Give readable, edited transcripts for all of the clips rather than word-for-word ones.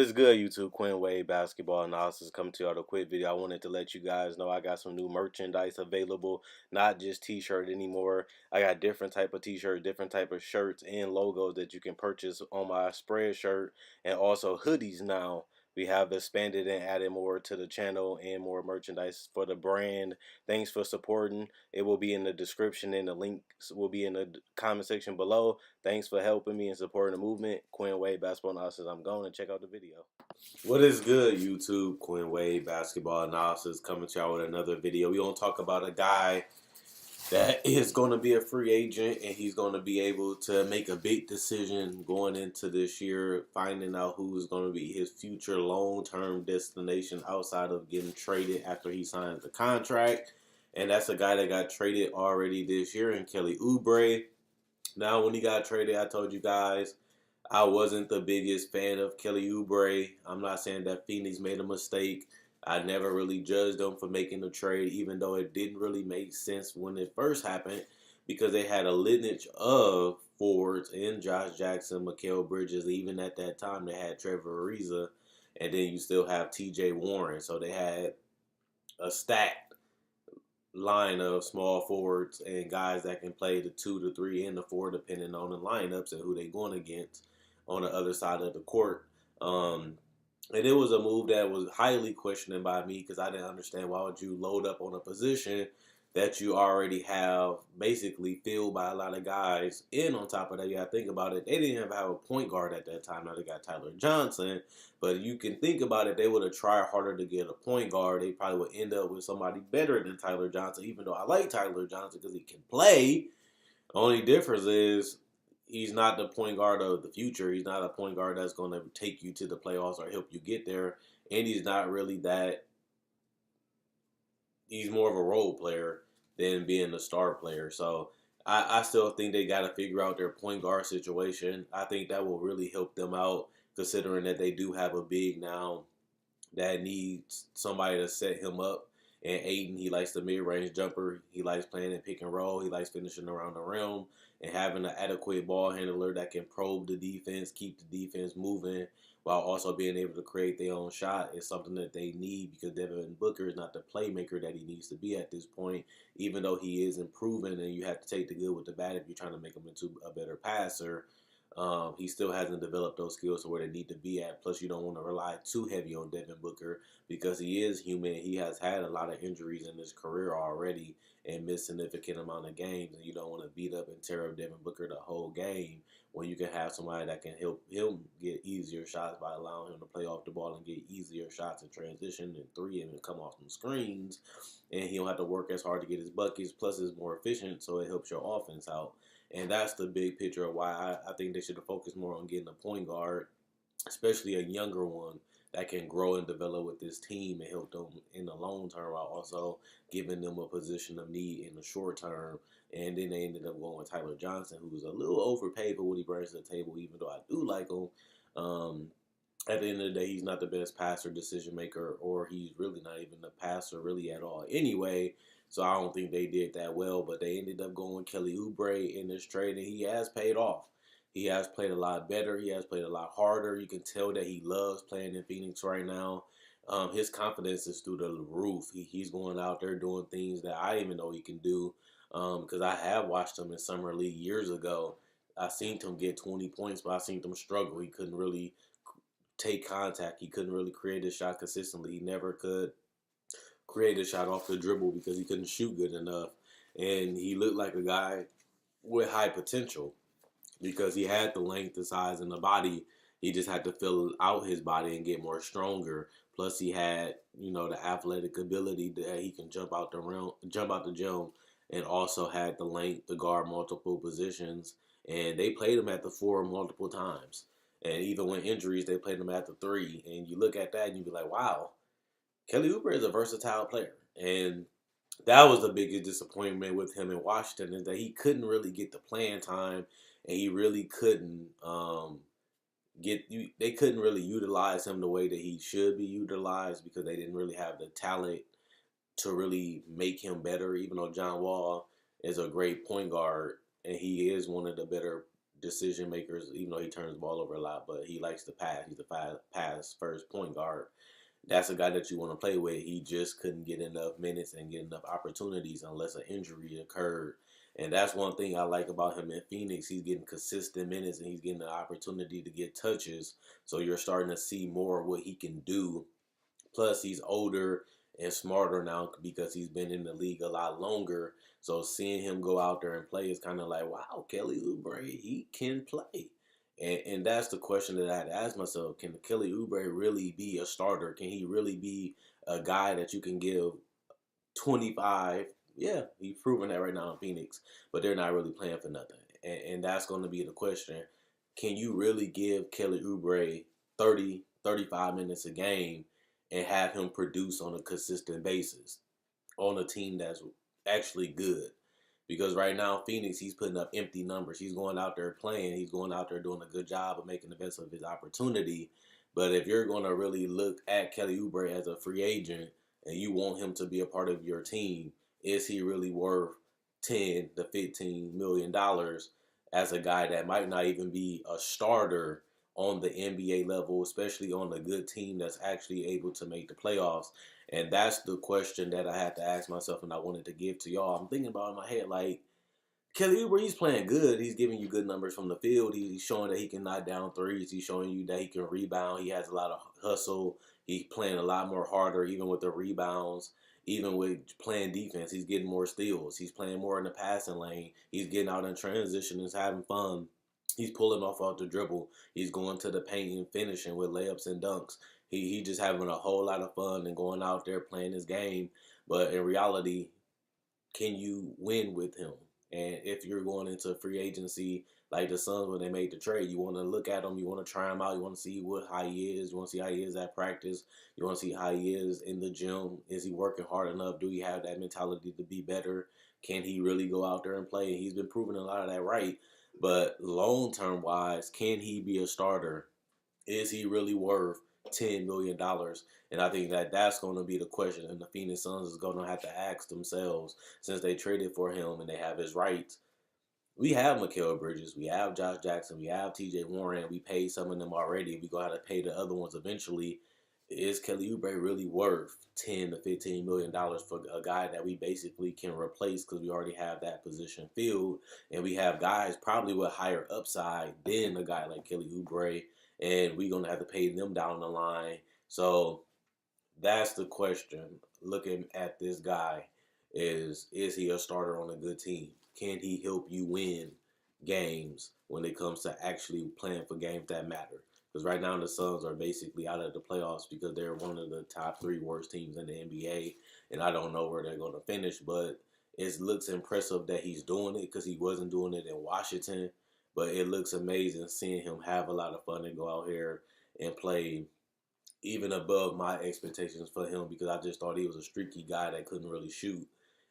is good, YouTube? Quinn Wade Basketball Analysis coming to you with a quick video. I wanted to let you guys know I got some new merchandise available, not just t-shirt anymore. I got different type of t-shirts, different type of shirts and logos that you can purchase on my spread shirt, and also hoodies now. We have expanded and added more to the channel and more merchandise for the brand. Thanks for supporting. It will be in the description and the links will be in the comment section below. Thanks for helping me and supporting the movement. Quinn Wade Basketball Analysis. I'm going to check out the video. What is good, YouTube? Quinn Wade Basketball Analysis coming to y'all with another video. We're going to talk about a guy that is going to be a free agent, and he's going to be able to make a big decision going into this year, finding out who's going to be his future long-term destination outside of getting traded after he signs the contract. And that's a guy that got traded already this year in Kelly Oubre. Now, when he got traded, I told you guys I wasn't the biggest fan of Kelly Oubre. I'm not saying that Phoenix made a mistake. I never really judged them for making the trade, even though it didn't really make sense when it first happened, because they had a lineage of forwards in Josh Jackson, Mikal Bridges. Even at that time, they had Trevor Ariza, and then you still have T.J. Warren. So they had a stacked line of small forwards and guys that can play the 2, the 3, and the 4, depending on the lineups and who they're going against on the other side of the court. And it was a move that was highly questioned by me because I didn't understand why would you load up on a position that you already have basically filled by a lot of guys. And on top of that, you got to think about it. They didn't have a point guard at that time. Now they got Tyler Johnson. But you can think about it. They would have tried harder to get a point guard. They probably would end up with somebody better than Tyler Johnson, even though I like Tyler Johnson because he can play. Only difference is he's not the point guard of the future. He's not a point guard that's going to take you to the playoffs or help you get there. And he's not really that. He's more of a role player than being a star player. So I still think they got to figure out their point guard situation. I think that will really help them out, considering that they do have a big now that needs somebody to set him up. And Aiden, he likes the mid-range jumper. He likes playing in pick and roll. He likes finishing around the rim and having an adequate ball handler that can probe the defense, keep the defense moving, while also being able to create their own shot is something that they need, because Devin Booker is not the playmaker that he needs to be at this point, even though he is improving, and you have to take the good with the bad if you're trying to make him into a better passer. He still hasn't developed those skills to where they need to be at. Plus, you don't want to rely too heavy on Devin Booker because he is human. He has had a lot of injuries in his career already and missed a significant amount of games. And you don't want to beat up and tear up Devin Booker the whole game when you can have somebody that can help him get easier shots by allowing him to play off the ball and get easier shots in transition and three and come off some screens. And he don't have to work as hard to get his buckets. Plus, it's more efficient, so it helps your offense out. And that's the big picture of why I think they should have focused more on getting a point guard, especially a younger one that can grow and develop with this team and help them in the long term, while also giving them a position of need in the short term. And then they ended up going with Tyler Johnson, who was a little overpaid for what he brings to the table, even though I do like him. At the end of the day, he's not the best passer, decision maker, or he's really not even a passer really at all anyway. So I don't think they did that well, but they ended up going Kelly Oubre in this trade, and he has paid off. He has played a lot better. He has played a lot harder. You can tell that he loves playing in Phoenix right now. His confidence is through the roof. He's going out there doing things that I didn't even know he can do, because I have watched him in Summer League years ago. I seen him get 20 points, but I seen him struggle. He couldn't really take contact. He couldn't really create a shot consistently. He never could create a shot off the dribble because he couldn't shoot good enough. And he looked like a guy with high potential because he had the length, the size, and the body. He just had to fill out his body and get more stronger. Plus, he had, the athletic ability that he can jump out the rim, jump out the gym, and also had the length to guard multiple positions. And they played him at the 4 multiple times. And even when injuries, they played him at the 3. And you look at that and you be like, wow, Kelly Oubre is a versatile player. And that was the biggest disappointment with him in Washington, is that he couldn't really get the playing time, and he really couldn't they couldn't really utilize him the way that he should be utilized, because they didn't really have the talent to really make him better, even though John Wall is a great point guard and he is one of the better decision makers, even though he turns the ball over a lot, but he likes to pass. He's a pass first point guard. That's a guy that you want to play with. He just couldn't get enough minutes and get enough opportunities unless an injury occurred. And that's one thing I like about him in Phoenix. He's getting consistent minutes and he's getting the opportunity to get touches. So you're starting to see more of what he can do. Plus, he's older and smarter now because he's been in the league a lot longer. So seeing him go out there and play is kind of like, wow, Kelly Oubre, he can play. And that's the question that I had to ask myself. Can Kelly Oubre really be a starter? Can he really be a guy that you can give 25? Yeah, he's proven that right now in Phoenix, but they're not really playing for nothing. And that's going to be the question. Can you really give Kelly Oubre 30, 35 minutes a game and have him produce on a consistent basis on a team that's actually good? Because right now, Phoenix, he's putting up empty numbers. He's going out there playing. He's going out there doing a good job of making the best of his opportunity. But if you're going to really look at Kelly Oubre as a free agent and you want him to be a part of your team, is he really worth $10 to $15 million as a guy that might not even be a starter on the NBA level, especially on a good team that's actually able to make the playoffs? And that's the question that I had to ask myself and I wanted to give to y'all. I'm thinking about it in my head, like, Kelly Oubre, he's playing good. He's giving you good numbers from the field. He's showing that he can knock down threes. He's showing you that he can rebound. He has a lot of hustle. He's playing a lot more harder, even with the rebounds, even with playing defense. He's getting more steals. He's playing more in the passing lane. He's getting out in transition. He's having fun. He's pulling off the dribble. He's going to the paint and finishing with layups and dunks. He just having a whole lot of fun and going out there playing his game. But in reality, can you win with him? And if you're going into free agency like the Suns when they made the trade, you want to look at him, you want to try him out, you want to see how he is, you want to see how he is at practice, you want to see how he is in the gym. Is he working hard enough? Do he have that mentality to be better? Can he really go out there and play? He's been proving a lot of that right. But long term wise, can he be a starter? Is he really worth $10 million? And I think that that's going to be the question, and the Phoenix Suns is going to have to ask themselves, since they traded for him and they have his rights. We have Mikal Bridges, we have Josh Jackson, we have T.J. Warren. We paid some of them already. We're going to have to pay the other ones eventually. Is Kelly Oubre really worth $10 to $15 million for a guy that we basically can replace because we already have that position filled, and we have guys probably with higher upside than a guy like Kelly Oubre, and we're gonna have to pay them down the line. So that's the question. Looking at this guy, is he a starter on a good team? Can he help you win games when it comes to actually playing for games that matter? Because right now the Suns are basically out of the playoffs because they're one of the top three worst teams in the NBA, and I don't know where they're going to finish. But it looks impressive that he's doing it because he wasn't doing it in Washington. But it looks amazing seeing him have a lot of fun and go out here and play even above my expectations for him because I just thought he was a streaky guy that couldn't really shoot.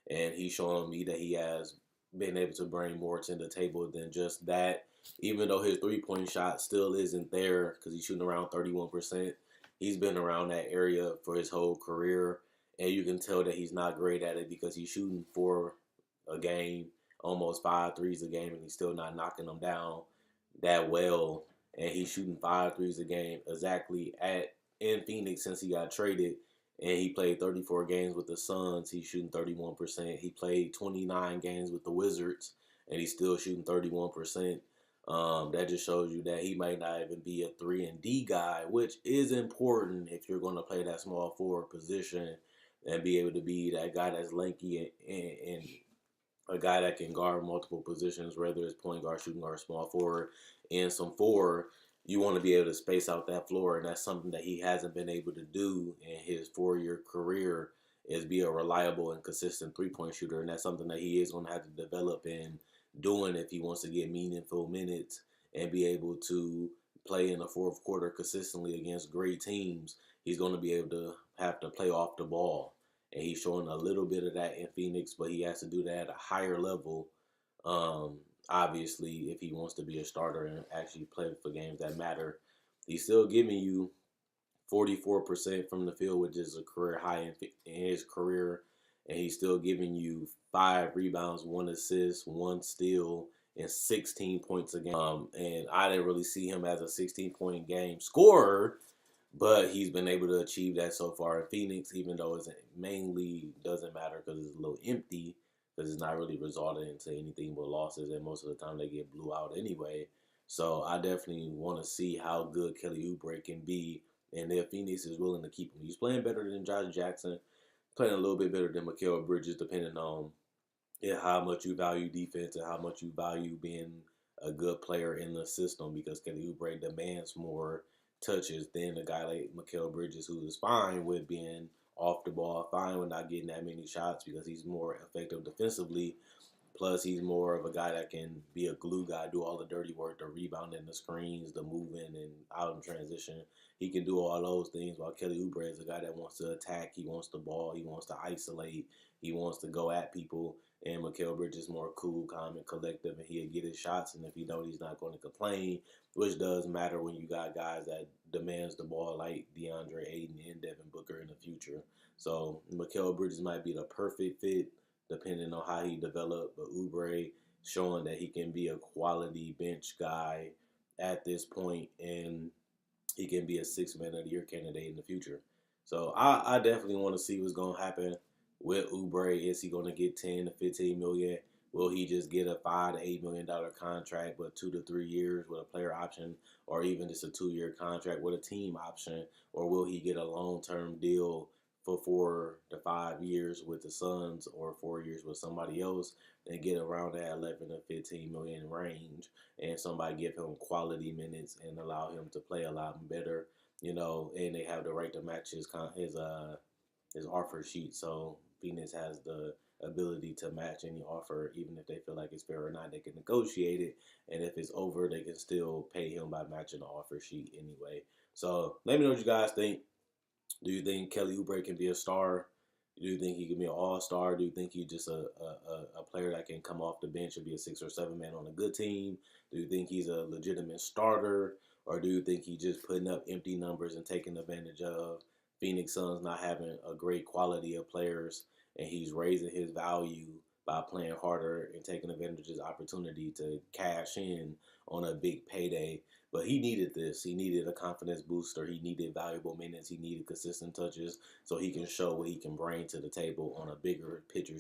And he's showing me that he has been able to bring more to the table than just that. Even though his three-point shot still isn't there because he's shooting around 31%, he's been around that area for his whole career. And you can tell that he's not great at it because he's shooting 4 a game, almost 5 threes a game, and he's still not knocking them down that well. And he's shooting 5 threes a game exactly at in Phoenix since he got traded. And he played 34 games with the Suns. He's shooting 31%. He played 29 games with the Wizards, and he's still shooting 31%. That just shows you that he might not even be a 3-and-D guy, which is important if you're going to play that small forward position and be able to be that guy that's lanky and a guy that can guard multiple positions, whether it's point guard, shooting guard, small forward, and some forward. You want to be able to space out that floor, and that's something that he hasn't been able to do in his 4-year career, is be a reliable and consistent three-point shooter, and that's something that he is going to have to develop in doing if he wants to get meaningful minutes and be able to play in the fourth quarter consistently against great teams. He's going to be able to have to play off the ball, and he's showing a little bit of that in Phoenix, but he has to do that at a higher level. Obviously, if he wants to be a starter and actually play for games that matter. He's still giving you 44% from the field, which is a career high in his career, and he's still giving you 5 rebounds, 1 assist, 1 steal, and 16 points a game. And I didn't really see him as a 16-point game scorer, but he's been able to achieve that so far in Phoenix, even though it mainly doesn't matter because it's a little empty, because it's not really resulting into anything but losses, and most of the time they get blew out anyway. So I definitely want to see how good Kelly Oubre can be, and if Phoenix is willing to keep him. He's playing better than Josh Jackson, playing a little bit better than Mikal Bridges, depending on how much you value defense and how much you value being a good player in the system, because Kelly Oubre demands more touches than a guy like Mikal Bridges, who is fine with being off the ball, fine with not getting that many shots because he's more effective defensively. Plus, he's more of a guy that can be a glue guy, do all the dirty work, the rebounding, the screens, the moving, and out in transition. He can do all those things, while Kelly Oubre is a guy that wants to attack. He wants the ball. He wants to isolate. He wants to go at people. And Mikal Bridges is more cool, calm, and collective, and he'll get his shots. And if he knows, he's not going to complain, which does matter when you got guys that demands the ball like DeAndre Ayton and Devin Booker in the future. So Mikal Bridges might be the perfect fit depending on how he developed. But Oubre showing that he can be a quality bench guy at this point, and he can be a 6-man of the year candidate in the future. So I definitely want to see what's going to happen with Oubre. Is he going to get 10 to 15 million? Will he just get a $5 to $8 million contract, but 2 to 3 years with a player option, or even just a 2-year contract with a team option? Or will he get a long-term deal for 4 to 5 years with the Suns, or 4 years with somebody else, and get around that 11 to 15 million range, and somebody give him quality minutes and allow him to play a lot better, and they have the right to match his offer sheet. So Phoenix has the ability to match any offer, even if they feel like it's fair or not. They can negotiate it, and if it's over, they can still pay him by matching the offer sheet anyway. So let me know what you guys think. Do you think Kelly Oubre can be a star? Do you think he can be an all-star? Do you think he's just a player that can come off the bench and be a 6 or 7 man on a good team? Do you think he's a legitimate starter? Or do you think he's just putting up empty numbers and taking advantage of Phoenix Suns not having a great quality of players, and he's raising his value by playing harder and taking advantage of his opportunity to cash in on a big payday? But he needed this. He needed a confidence booster. He needed valuable minutes. He needed consistent touches so he can show what he can bring to the table on a bigger picture,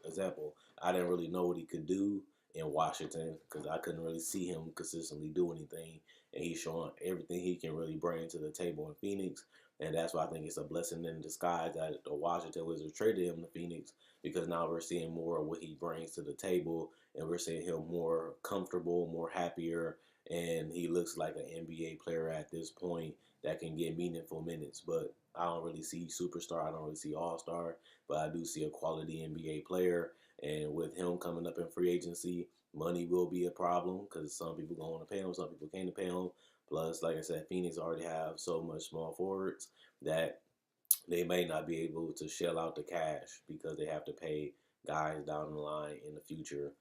example. I didn't really know what he could do in Washington because I couldn't really see him consistently do anything. And he's showing everything he can really bring to the table in Phoenix. And that's why I think it's a blessing in disguise that the Washington Wizards traded him to Phoenix, because now we're seeing more of what he brings to the table, and we're seeing him more comfortable, more happier, and he looks like an NBA player at this point that can get meaningful minutes. But I don't really see superstar. I don't really see all-star, but I do see a quality NBA player. And with him coming up in free agency, money will be a problem because some people going to want to pay him, some people can't pay him. Plus, like I said, Phoenix already have so much small forwards that they may not be able to shell out the cash because they have to pay guys down the line in the future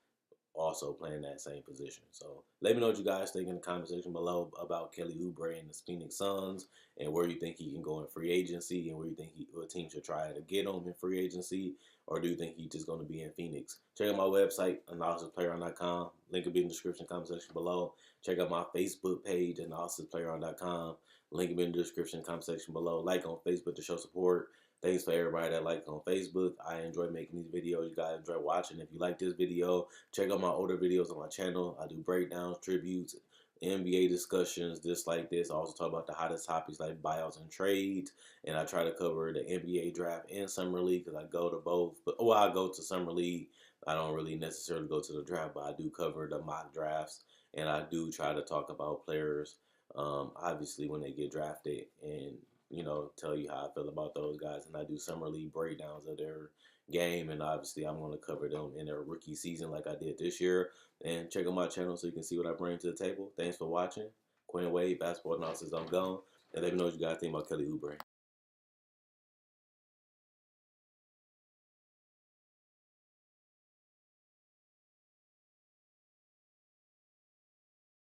also playing that same position. So let me know what you guys think in the comment section below about Kelly Oubre and the Phoenix Suns, and where you think he can go in free agency, and where you think a team should try to get him in free agency, or do you think he's just going to be in Phoenix? Check out my website, analysisplayeraround.com. Link will be in the description comment section below. Check out my Facebook page, analysisplayeraround.com. Link will be in the description comment section below. Like on Facebook to show support. Thanks for everybody that liked on Facebook. I enjoy making these videos. You guys enjoy watching. If you like this video, check out my older videos on my channel. I do breakdowns, tributes, NBA discussions, just like this. I also talk about the hottest topics like buyouts and trades. And I try to cover the NBA draft and Summer League because I go to both. I go to Summer League. I don't really necessarily go to the draft, but I do cover the mock drafts. And I do try to talk about players, obviously, when they get drafted, and tell you how I feel about those guys. And I do Summer League breakdowns of their game, and obviously I'm going to cover them in their rookie season like I did this year. And check out my channel so you can see what I bring to the table. Thanks for watching. Quinn Wade, Basketball Analysis, I'm gone. And let me know what you guys think about Kelly Oubre.